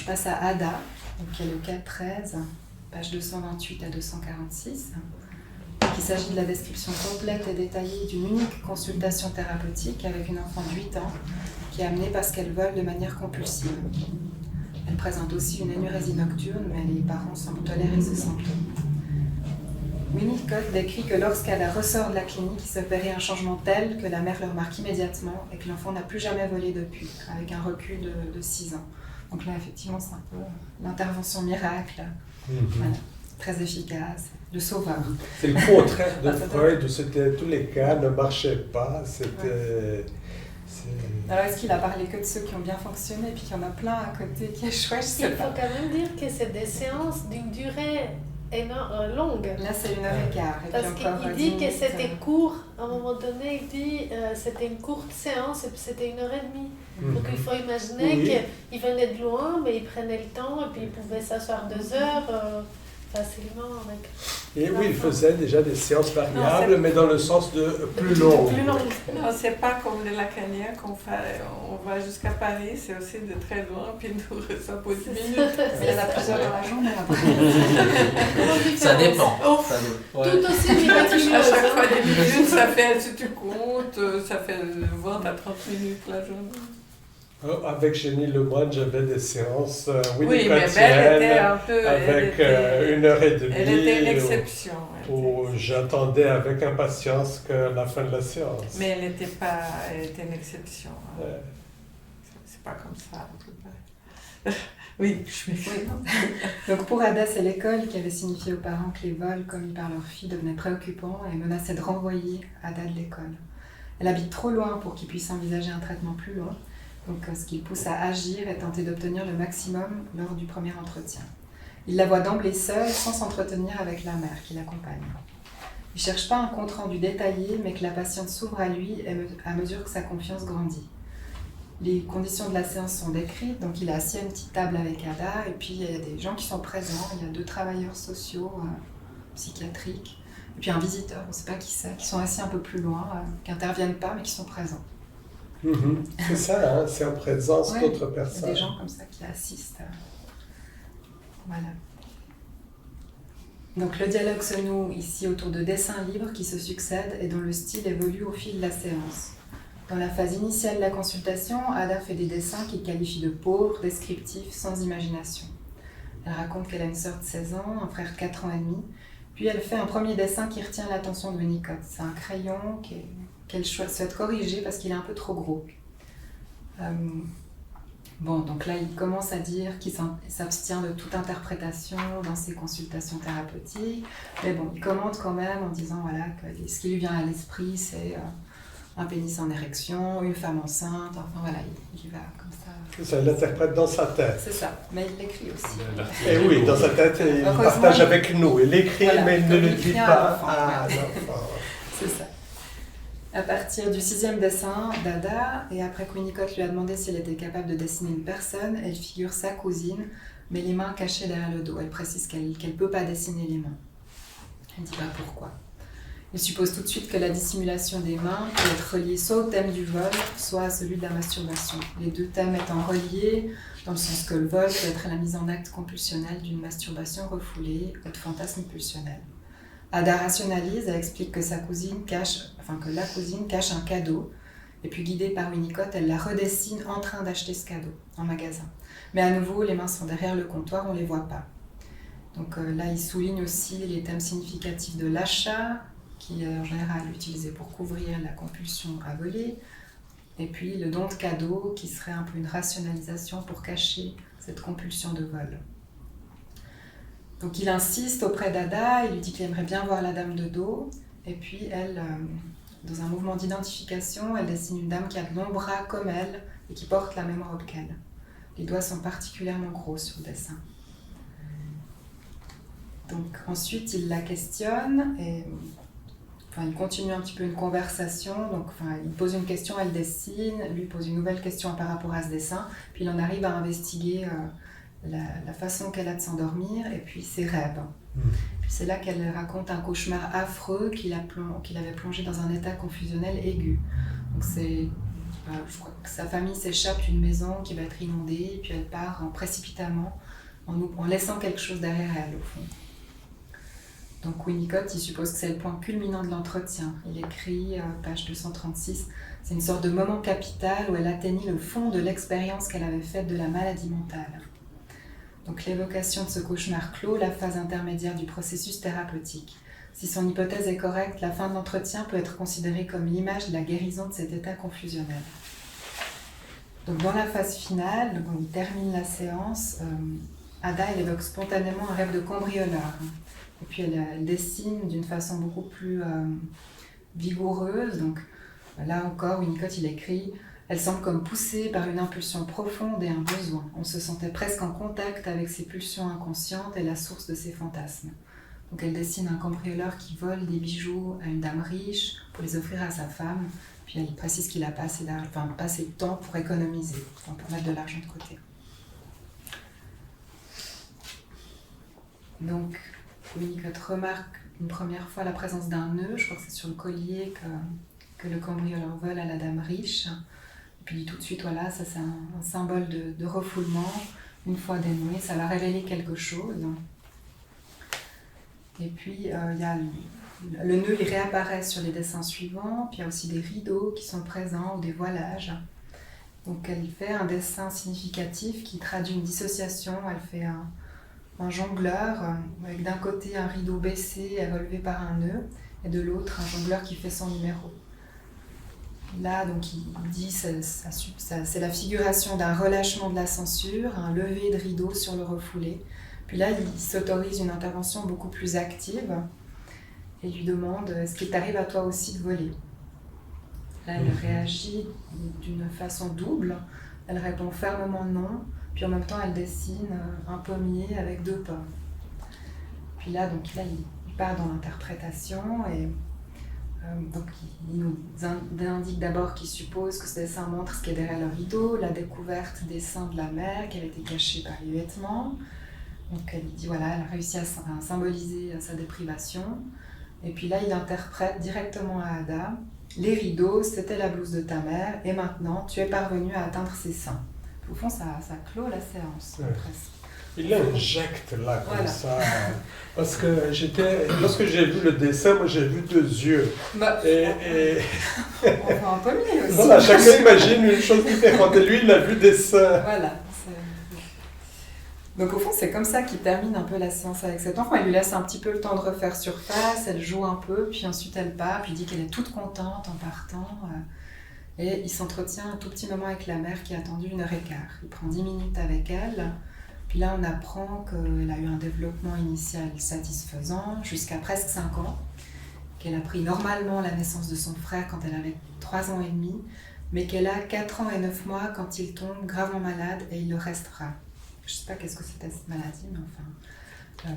je passe à Ada, donc qui est le cas 13, page 228 à 246. Il s'agit de la description complète et détaillée d'une unique consultation thérapeutique avec une enfant de 8 ans qui est amenée parce qu'elle vole de manière compulsive. Elle présente aussi une énurésie nocturne, mais les parents semblent tolérer ce symptôme. Winnicott décrit que lorsqu'Ada ressort de la clinique, il s'opérait un changement tel que la mère le remarque immédiatement et que l'enfant n'a plus jamais volé depuis, avec un recul de 6 ans. Donc là, effectivement, c'est un peu l'intervention miracle. Voilà. Très efficace, le sauveur. C'est le contraire de Freud, où c'était tous les cas ne marchaient pas. C'était. Alors est-ce qu'il a parlé que de ceux qui ont bien fonctionné, puis qu'il y en a plein à côté qui échouent? Il faut quand même dire que c'est des séances d'une durée longue. Là, c'est 1h15. Parce qu'il dit que c'était court. À un moment donné, il dit c'était une courte séance et puis c'était 1h30. Donc il faut imaginer qu'il venait de loin, mais il prenait le temps et puis il pouvait s'asseoir 2 heures. Facilement avec. Et oui, il faisait déjà des séances variables, mais dans le sens de plus long. Non, c'est pas comme les lacaniens qu'on fait, on va jusqu'à Paris, c'est aussi de très loin, puis nous ça pose 10 minutes. Il y en a plusieurs dans la journée après. Ça dépend. Tout aussi miraculeux. À chaque fois des minutes, ça fait, si tu comptes, ça fait 20 à 30 minutes la journée. Avec Jenny Lemoine, j'avais des séances oui, mais elle était un peu... avec 1h30. Elle était une exception. Où j'attendais avec impatience que la fin de la séance. Mais elle était une exception. Ouais. C'est pas comme ça. Oui, je m'explique. Donc pour Ada, c'est l'école qui avait signifié aux parents que les vols commis par leur fille devenaient préoccupants et menaçaient de renvoyer Ada de l'école. Elle habite trop loin pour qu'il puisse envisager un traitement plus long. Donc, ce qui le pousse à agir et tenter d'obtenir le maximum lors du premier entretien. Il la voit d'emblée seule, sans s'entretenir avec la mère qui l'accompagne. Il ne cherche pas un compte-rendu détaillé, mais que la patiente s'ouvre à lui à mesure que sa confiance grandit. Les conditions de la séance sont décrites, donc il est assis à une petite table avec Ada, et puis il y a des gens qui sont présents, il y a 2 travailleurs sociaux, psychiatriques, et puis un visiteur, on ne sait pas qui c'est, qui sont assis un peu plus loin, qui n'interviennent pas, mais qui sont présents. C'est ça, hein, c'est en présence d'autres personnes. Des gens comme ça qui assistent. Voilà. Donc le dialogue se noue ici autour de dessins libres qui se succèdent et dont le style évolue au fil de la séance. Dans la phase initiale de la consultation, Ada fait des dessins qu'il qualifie de pauvres, descriptifs, sans imagination. Elle raconte qu'elle a une sœur de 16 ans, un frère de 4 ans et demi, puis elle fait un premier dessin qui retient l'attention de Winnicott. C'est un crayon qu'elle souhaite corriger parce qu'il est un peu trop gros. Bon, donc là, il commence à dire qu'il s'abstient de toute interprétation dans ses consultations thérapeutiques, mais bon, il commente quand même en disant voilà, que ce qui lui vient à l'esprit, c'est un pénis en érection, une femme enceinte, enfin voilà, il va comme ça. Ça, il l'interprète dans sa tête. C'est ça, mais il l'écrit aussi. Et oui, dans sa tête, il partage avec nous. Il l'écrit, voilà, mais il ne le dit pas à l'enfant. C'est ça. À partir du 6e dessin d'Ada, et après que Winnicott lui a demandé s'il était capable de dessiner une personne, elle figure sa cousine, mais les mains cachées derrière le dos. Elle précise qu'elle ne peut pas dessiner les mains. Elle ne dit pas pourquoi. Il suppose tout de suite que la dissimulation des mains peut être reliée soit au thème du vol, soit à celui de la masturbation. Les 2 thèmes étant reliés, dans le sens que le vol peut être la mise en acte compulsionnelle d'une masturbation refoulée ou de fantasme pulsionnel. Ada rationalise, elle explique que la cousine cache un cadeau, et puis guidée par Winnicott, elle la redessine en train d'acheter ce cadeau en magasin. Mais à nouveau, les mains sont derrière le comptoir, on ne les voit pas. Donc là, il souligne aussi les thèmes significatifs de l'achat, qui est en général utilisé pour couvrir la compulsion à voler, et puis le don de cadeau, qui serait un peu une rationalisation pour cacher cette compulsion de vol. Donc il insiste auprès d'Ada, il lui dit qu'il aimerait bien voir la dame de dos, et puis elle, dans un mouvement d'identification, elle dessine une dame qui a de longs bras comme elle et qui porte la même robe qu'elle. Les doigts sont particulièrement gros sur le dessin. Donc ensuite il la questionne, et il continue un petit peu une conversation, donc il pose une question, elle dessine, lui pose une nouvelle question par rapport à ce dessin, puis il en arrive à investiguer la façon qu'elle a de s'endormir et puis ses rêves. Puis c'est là qu'elle raconte un cauchemar affreux qui l'avait plongé dans un état confusionnel aigu. Donc c'est je crois que sa famille s'échappe d'une maison qui va être inondée, et puis elle part précipitamment, en laissant quelque chose derrière elle, au fond. Donc Winnicott, il suppose que c'est le point culminant de l'entretien. Il écrit, page 236, c'est une sorte de moment capital où elle atteignit le fond de l'expérience qu'elle avait faite de la maladie mentale. Donc l'évocation de ce cauchemar clôt la phase intermédiaire du processus thérapeutique. Si son hypothèse est correcte, la fin de l'entretien peut être considérée comme l'image de la guérison de cet état confusionnel. Donc dans la phase finale, quand il termine la séance, Ada elle évoque spontanément un rêve de cambrioleur. Et puis elle dessine d'une façon beaucoup plus vigoureuse. Donc là encore, Winnicott il écrit « Elle semble comme poussée par une impulsion profonde et un besoin. On se sentait presque en contact avec ses pulsions inconscientes et la source de ses fantasmes. » Donc elle dessine un cambrioleur qui vole des bijoux à une dame riche pour les offrir à sa femme. Puis elle précise qu'il a pas assez de temps pour économiser, pour mettre de l'argent de côté. Donc Winnicott remarque une première fois la présence d'un nœud, je crois que c'est sur le collier que le cambrioleur vole à la dame riche. Et puis il dit tout de suite, voilà, ça c'est un symbole de refoulement. Une fois dénoué, ça va révéler quelque chose. Et puis il y a le nœud, il réapparaît sur les dessins suivants, puis il y a aussi des rideaux qui sont présents ou des voilages. Donc elle fait un dessin significatif qui traduit une dissociation, elle fait un jongleur avec d'un côté un rideau baissé et relevé par un nœud, et de l'autre un jongleur qui fait son numéro. Là, donc, il dit que c'est la figuration d'un relâchement de la censure, un lever de rideau sur le refoulé. Puis là, il s'autorise une intervention beaucoup plus active et lui demande « Est-ce qu'il t'arrive à toi aussi de voler ?» Là, elle réagit d'une façon double. Elle répond fermement non, puis en même temps, elle dessine un pommier avec 2 pommes. Puis là, il part dans l'interprétation et donc il nous indique d'abord qu'il suppose que ce dessin montre ce qui est derrière le rideau, la découverte des seins de la mère, qu'elle était cachée par les vêtements. Donc elle dit voilà, elle a réussi à symboliser sa déprivation. Et puis là, il interprète directement à Ada « Les rideaux, c'était la blouse de ta mère, et maintenant, tu es parvenue à atteindre ses seins. » Au fond, ça clôt la séance, presque. Il l'injecte là, comme ça. Parce que lorsque j'ai vu le dessin, moi j'ai vu 2 yeux. Et... On voit un pommier aussi. Voilà, chacun imagine une chose différente. Et lui, il a vu des seins. Voilà. Donc au fond, c'est comme ça qu'il termine un peu la séance avec cet enfant. Il lui laisse un petit peu le temps de refaire surface, elle joue un peu, puis ensuite elle part, puis il dit qu'elle est toute contente en partant. Et il s'entretient un tout petit moment avec la mère qui a attendu 1h15. Il prend 10 minutes avec elle. Puis là, on apprend qu'elle a eu un développement initial satisfaisant jusqu'à presque 5 ans, qu'elle a pris normalement la naissance de son frère quand elle avait 3 ans et demi, mais qu'elle a 4 ans et 9 mois quand il tombe gravement malade et il le restera. Je ne sais pas qu'est-ce que c'était cette maladie, mais enfin...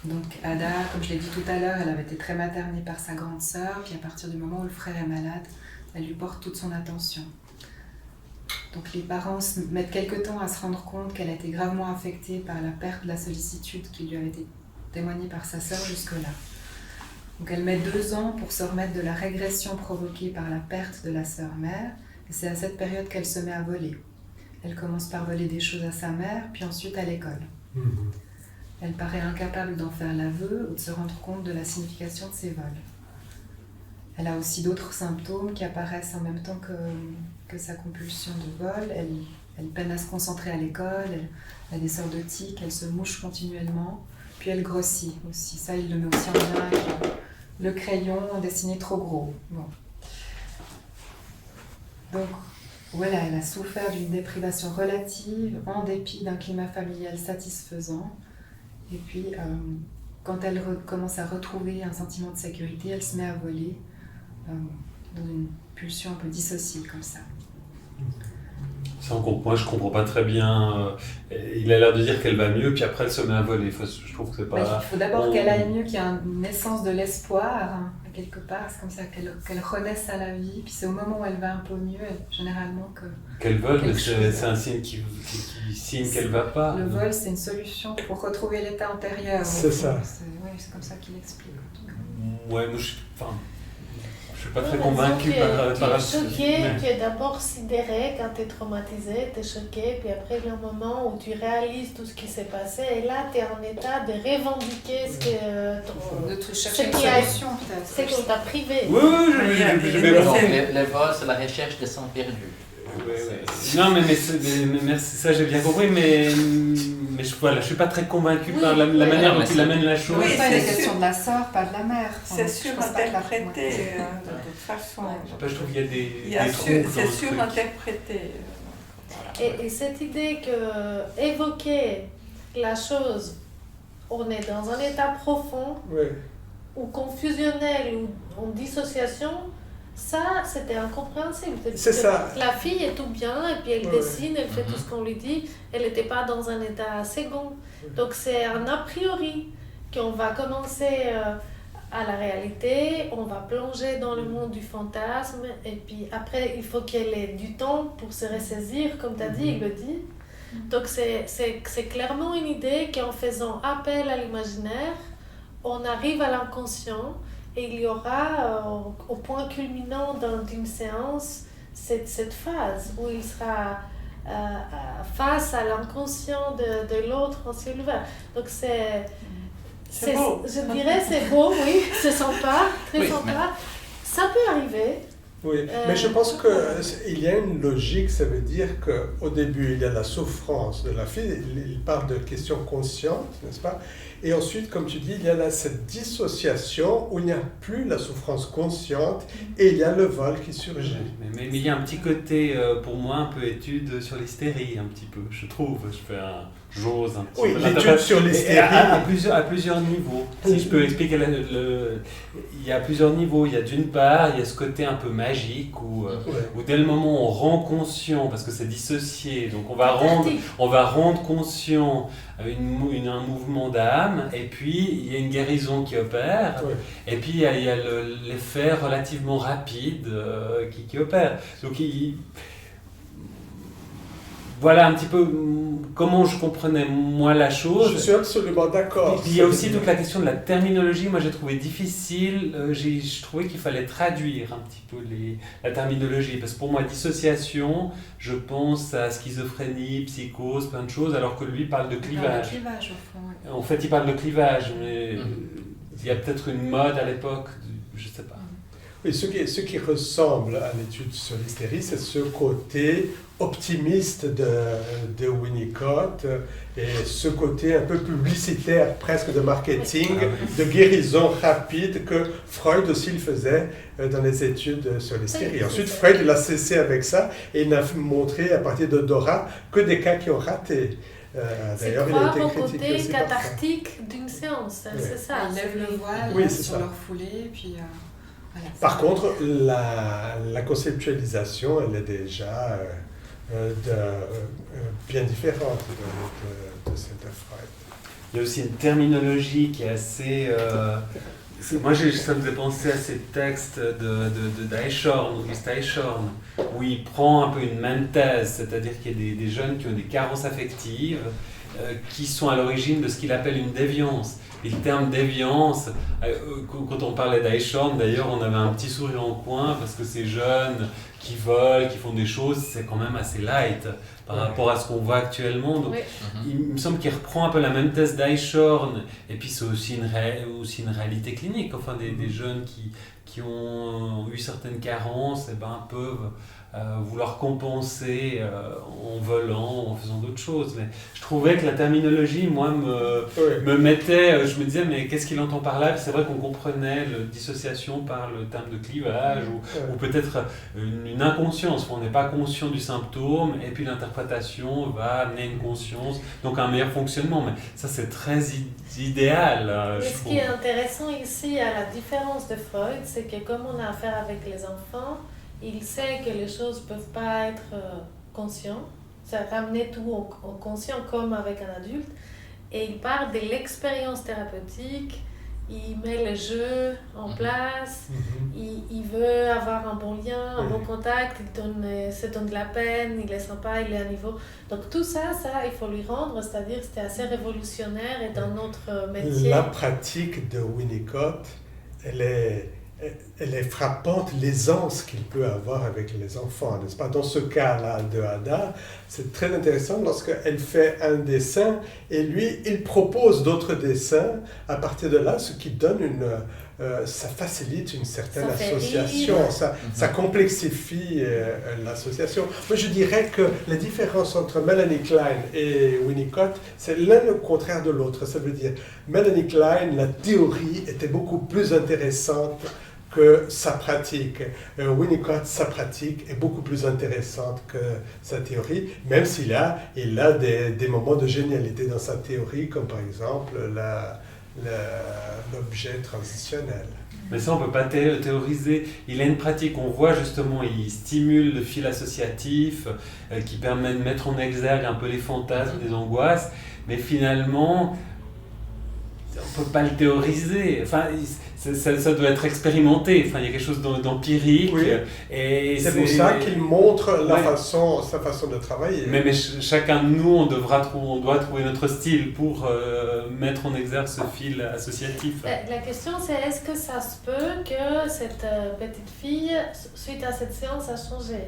Donc Ada, comme je l'ai dit tout à l'heure, elle avait été très maternée par sa grande sœur, puis à partir du moment où le frère est malade, elle lui porte toute son attention. Donc les parents mettent quelque temps à se rendre compte qu'elle a été gravement affectée par la perte de la sollicitude qui lui avait été témoignée par sa sœur jusque-là. Donc elle met 2 ans pour se remettre de la régression provoquée par la perte de la sœur mère, et c'est à cette période qu'elle se met à voler. Elle commence par voler des choses à sa mère, puis ensuite à l'école. Elle paraît incapable d'en faire l'aveu ou de se rendre compte de la signification de ses vols. Elle a aussi d'autres symptômes qui apparaissent en même temps que sa compulsion de vol. Elle peine à se concentrer à l'école, elle a des sortes de tics, elle se mouche continuellement, puis elle grossit aussi. Ça, il le met aussi en lien avec le crayon dessiné trop gros. Bon. Donc, voilà, elle a souffert d'une déprivation relative en dépit d'un climat familial satisfaisant. Et puis, quand elle commence à retrouver un sentiment de sécurité, elle se met à voler dans une pulsion un peu dissociée comme ça. Moi, je comprends pas très bien. Il a l'air de dire qu'elle va mieux, puis après elle se met à voler. Je trouve que c'est pas... Il faut d'abord qu'elle aille mieux, qu'il y ait une naissance de l'espoir, hein, quelque part. C'est comme ça qu'elle renaisse à la vie. Puis c'est au moment où elle va un peu mieux, généralement, qu'elle vole, mais c'est un signe qui signe qu'elle va pas. Le vol, c'est une solution pour retrouver l'état antérieur. C'est ça. C'est comme ça qu'il explique, en tout cas. Ouais, moi, suis pas très convaincu par la choqué, tu es d'abord sidéré quand tu es traumatisé, tu es choqué, puis après il y a un moment où tu réalises tout ce qui s'est passé, et là tu es en état de revendiquer ce que de chercher une solution peut-être. C'est qu'on t'a privé. Oui, le vol, c'est la recherche de sang perdu. Non, mais merci, ça j'ai bien compris, mais je suis pas très convaincu par la manière dont il amène la chose. Oui, c'est la question de la sœur, pas de la mère. C'est surinterprété de toute façon. Je trouve qu'il y a des trous. C'est surinterprété. Et cette idée que évoquer la chose, on est dans un état profond, ou confusionnel, ou en dissociation, ça, c'était incompréhensible. C'est ça. La fille est tout bien, et puis elle dessine, elle fait tout ce qu'on lui dit. Elle n'était pas dans un état second. Donc c'est un a priori qu'on va commencer à la réalité, on va plonger dans le monde du fantasme, et puis après, il faut qu'elle ait du temps pour se ressaisir, comme tu as dit, il le dit. Donc c'est clairement une idée qu'en faisant appel à l'imaginaire, on arrive à l'inconscient, et il y aura au point culminant d'une séance cette phase où il sera face à l'inconscient de l'autre en ciel ouvert. Donc c'est beau. Je dirais c'est beau, oui, c'est sympa, très sympa. Ça peut arriver. Oui, mais je pense qu'il y a une logique, ça veut dire qu'au début, il y a la souffrance de la fille, il parle de questions conscientes, n'est-ce pas? Et ensuite, comme tu dis, il y a cette dissociation où il n'y a plus la souffrance consciente et il y a le vol qui surgit. Mais il y a un petit côté, pour moi, un peu étude sur l'hystérie, un petit peu, je trouve. J'ose un petit peu. Oui, l'étude sur l'hystérie. À plusieurs niveaux. Si je peux expliquer, il y a plusieurs niveaux. Il y a d'une part, il y a ce côté un peu magique où dès le moment où on rend conscient, parce que c'est dissocié, donc on va rendre conscient un mouvement d'âme, et puis il y a une guérison qui opère, et puis il y a l'effet relativement rapide qui opère. Donc voilà un petit peu comment je comprenais moi la chose. Je suis absolument d'accord. Il y a aussi toute la question de la terminologie. Moi j'ai trouvé difficile, je trouvais qu'il fallait traduire un petit peu la terminologie, parce que pour moi dissociation, je pense à schizophrénie, psychose, plein de choses, alors que lui parle de clivage. Clivage au fond, En fait il parle de clivage, mais il y a peut-être une mode à l'époque, je sais pas. Oui, ce qui ressemble à l'étude sur l'hystérie, c'est ce côté optimiste de Winnicott et ce côté un peu publicitaire, presque de marketing, de guérison rapide que Freud aussi le faisait dans les études sur l'hystérie. Ensuite, Freud il a cessé avec ça et il n'a montré à partir de Dora que des cas qui ont raté. D'ailleurs, il a été critiqué aussi par ça. C'est cathartique d'une séance, c'est ça. Il lève le voile sur leur foulée, puis... Par contre, la conceptualisation, elle est déjà bien différente de celle de Freud. Il y a aussi une terminologie qui est assez... moi, ça me faisait penser à ces textes d'Eichhorn, où il prend un peu une même thèse, c'est-à-dire qu'il y a des jeunes qui ont des carences affectives qui sont à l'origine de ce qu'il appelle une déviance. Et le terme déviance, quand on parlait d'Eichhorn, d'ailleurs, on avait un petit sourire en coin parce que ces jeunes qui volent, qui font des choses, c'est quand même assez light par rapport à ce qu'on voit actuellement. Donc, il me semble qu'il reprend un peu la même thèse d'Eichhorn. Et puis, c'est aussi une réalité clinique. Enfin, des jeunes qui ont eu certaines carences peuvent vouloir compenser en volant, en faisant d'autres choses. Mais je trouvais que la terminologie, moi, me mettait... Je me disais, mais qu'est-ce qu'il entend par là? C'est vrai qu'on comprenait la dissociation par le terme de clivage, ou peut-être une inconscience. On n'est pas conscient du symptôme, et puis l'interprétation va amener une conscience, donc un meilleur fonctionnement. Mais ça, c'est très idéal. Ce qui est intéressant ici, à la différence de Freud, c'est que comme on a affaire avec les enfants, il sait que les choses ne peuvent pas être conscientes. Ça ramener tout au conscient comme avec un adulte. Et il parle de l'expérience thérapeutique, il met le jeu en place, il veut avoir un bon lien, un bon contact, il se donne de la peine, il est sympa, il est à niveau. Donc tout ça, il faut lui rendre, c'est-à-dire que c'était assez révolutionnaire et dans notre métier. La pratique de Winnicott, elle est elle est frappante, l'aisance qu'il peut avoir avec les enfants, n'est-ce pas? Dans ce cas-là de Ada, c'est très intéressant lorsqu'elle fait un dessin et lui, il propose d'autres dessins à partir de là, ce qui donne ça facilite une certaine association, ça complexifie l'association. Moi, je dirais que la différence entre Melanie Klein et Winnicott, c'est l'un le contraire de l'autre. Ça veut dire, Melanie Klein, la théorie était beaucoup plus intéressante que sa pratique. Winnicott, sa pratique est beaucoup plus intéressante que sa théorie, même s'il a des moments de génialité dans sa théorie, comme par exemple l'objet transitionnel. Mais ça, on ne peut pas théoriser. Il a une pratique, on voit justement, il stimule le fil associatif qui permet de mettre en exergue un peu les fantasmes, les angoisses, mais finalement, on ne peut pas le théoriser. Enfin, ça doit être expérimenté. Enfin, il y a quelque chose d'empirique. Oui. Et c'est pour ça qu'il montre sa façon de travailler. Mais chacun de nous, on doit trouver notre style pour mettre en exergue ce fil associatif. La question, c'est est-ce que ça se peut que cette petite fille, suite à cette séance, a changé?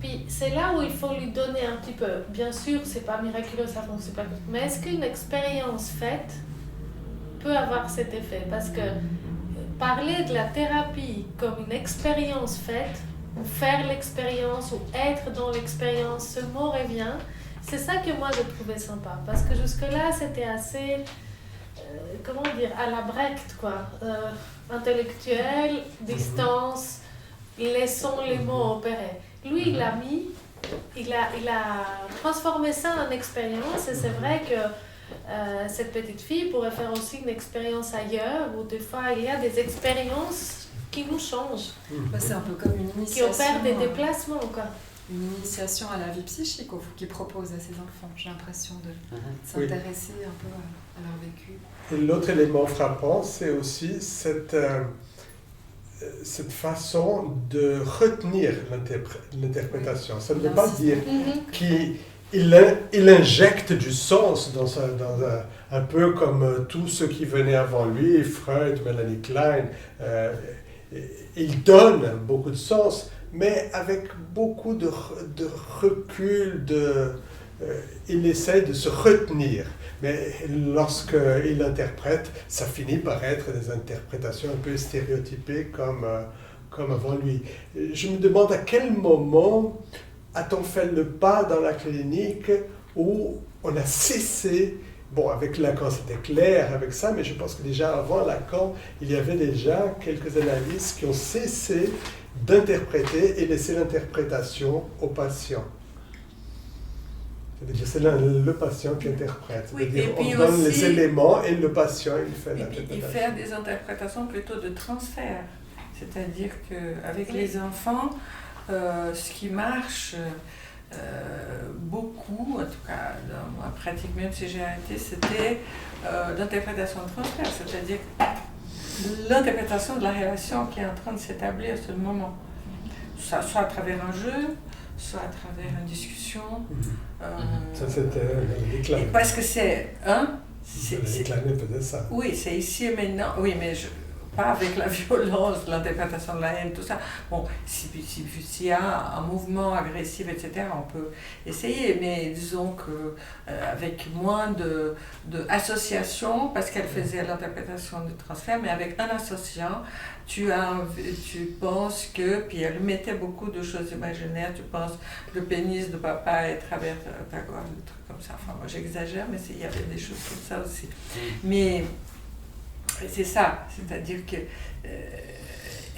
Puis c'est là où il faut lui donner un petit peu. Bien sûr, c'est pas miraculeux, ça fonctionne pas. Mais est-ce qu'une expérience faite peut avoir cet effet? Parce que parler de la thérapie comme une expérience faite, ou faire l'expérience, ou être dans l'expérience, ce mot revient. C'est ça que moi je trouvais sympa. Parce que jusque-là, c'était assez, à la Brecht, quoi. Intellectuel, distance, laissons les mots opérer. Lui, il a transformé ça en expérience, et c'est vrai que cette petite fille pourrait faire aussi une expérience ailleurs, où des fois il y a des expériences qui nous changent. C'est un peu comme une initiation. Qui opèrent des déplacements, quoi. Une initiation à la vie psychique qu'il propose à ses enfants. J'ai l'impression de s'intéresser un peu à leur vécu. Et l'autre élément frappant, c'est aussi cette façon de retenir l'interprétation. Ça ne veut pas dire qu'il injecte du sens dans un peu comme tous ceux qui venaient avant lui, Freud, Melanie Klein. Il donne beaucoup de sens, mais avec beaucoup de recul, il essaie de se retenir. Mais lorsqu'il interprète, ça finit par être des interprétations un peu stéréotypées comme avant lui. Je me demande à quel moment a-t-on fait le pas dans la clinique où on a cessé, avec Lacan c'était clair avec ça, mais je pense que déjà avant Lacan, il y avait déjà quelques analystes qui ont cessé d'interpréter et laisser l'interprétation au patient. C'est-à-dire c'est le patient qui interprète. C'est-à-dire on donne les éléments et le patient il fait l'interprétation. Il fait des interprétations plutôt de transfert. C'est-à-dire qu'avec les enfants, ce qui marche beaucoup, en tout cas dans ma pratique, même si j'ai arrêté, c'était l'interprétation de transfert, c'est-à-dire l'interprétation de la relation qui est en train de s'établir à ce moment. Soit à travers un jeu, soit à travers une discussion. Ça c'était l'éclat. Parce que c'est... L'éclat faisait ça. Oui, c'est ici et maintenant. Oui, mais pas avec la violence, l'interprétation de la haine, tout ça. S'il y a un mouvement agressif, etc., on peut essayer, mais disons qu'avec moins d'association, parce qu'elle faisait l'interprétation du transfert, mais avec un associant, tu penses que, puis elle mettait beaucoup de choses imaginaires, tu penses le pénis de papa est travers ta gorge, des trucs comme ça. Enfin, moi j'exagère, mais il y avait des choses comme ça aussi. Mais c'est ça, c'est-à-dire que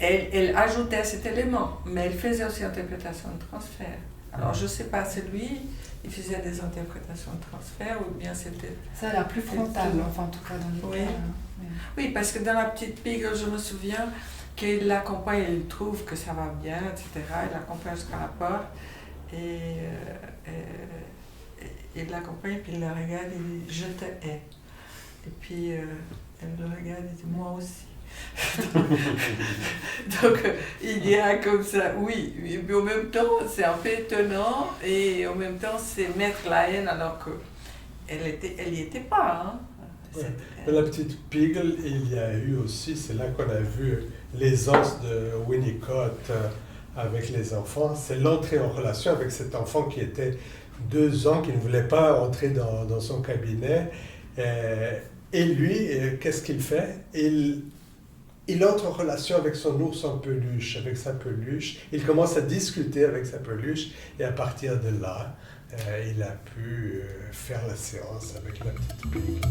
elle ajoutait cet élément, mais elle faisait aussi interprétation de transfert. Alors je ne sais pas, c'est lui, il faisait des interprétations de transfert ou bien c'était... Ça a l'air plus frontal, enfin en tout cas dans les cas. Oui, parce que dans la petite Beagle, je me souviens qu'il l'accompagne, il trouve que ça va bien, etc. Il l'accompagne jusqu'à la porte et il l'accompagne, puis il la regarde et il dit « je te hais ». Et puis elle le regarde et dit « moi aussi ». Donc il dira comme ça, oui, mais en même temps c'est un peu étonnant et en même temps c'est mettre la haine alors qu'elle n'y était pas. Hein. Dans La Petite Piggle, il y a eu aussi, c'est là qu'on a vu l'aisance de Winnicott avec les enfants. C'est l'entrée en relation avec cet enfant qui était 2 ans, qui ne voulait pas entrer dans son cabinet. Et lui, qu'est-ce qu'il fait? Il entre en relation avec son ours en peluche, avec sa peluche. Il commence à discuter avec sa peluche et à partir de là, il a pu faire la séance avec La Petite Piggle.